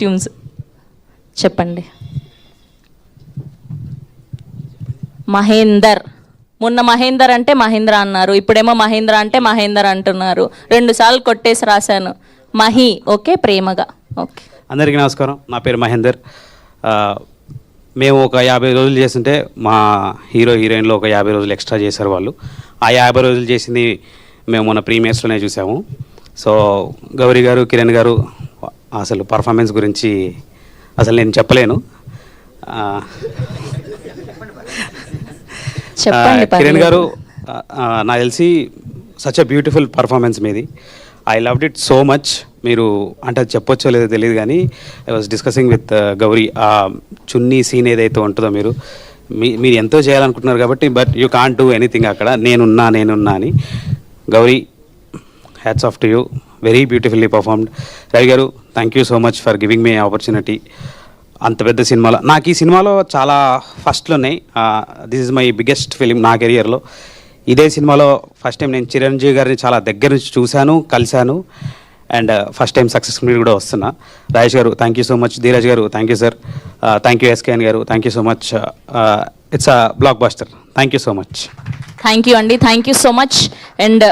Costumes చెప్పండి. మహేందర్, మొన్న మహేందర్ అంటే మహేంద్ర అన్నారు, ఇప్పుడేమో మహేంద్ర అంటే మహేందర్ అంటున్నారు. 2 సార్లు కొట్టేసి రాశాను. మహి, ఓకే, ప్రేమగా. ఓకే. అందరికీ నమస్కారం. నా పేరు మహేందర్. మేము ఒక 50 రోజులు చేస్తుంటే మా హీరో హీరోయిన్లో ఒక 50 రోజులు ఎక్స్ట్రా చేశారు వాళ్ళు. ఆ 50 రోజులు చేసింది మేము మన ప్రీమియర్స్లోనే చూసాము. సో గౌరీ గారు, కిరణ్ గారు అసలు పర్ఫార్మెన్స్ గురించి అసలు నేను చెప్పలేను. కిరణ్ గారు నాకు తెలిసి సచ్ అ బ్యూటిఫుల్ పర్ఫార్మెన్స్ మీది. I loved it so much. మీరు అంటే అది చెప్పొచ్చో లేదో తెలియదు కానీ I was discussing with Gauri, ఆ చున్నీ సీన్ ఏదైతే ఉంటుందో మీరు ఎంతో చేయాలనుకుంటున్నారు కాబట్టి, but you can't do anything అక్కడ. నేనున్నా అని. Gauri, hats off to you, very beautifully performed. Ravi garu, thank you so much for giving me opportunity. అంత పెద్ద సినిమాలో నాకు ఈ సినిమాలో చాలా ఫస్ట్లో ఉన్నాయి. This is my biggest film నా కెరియర్లో. ఇదే సినిమాలో ఫస్ట్ టైం నేను చిరంజీవి గారిని చాలా దగ్గర నుంచి చూశాను, కలిశాను. And first time success meet కూడా వస్తున్నా. Rajesh garu, thank you so much. Dheeraj garu, thank you sir. Thank you S K N garu, thank you so much. It's a blockbuster. Thank you so much. Thank you అండి, thank you so much. And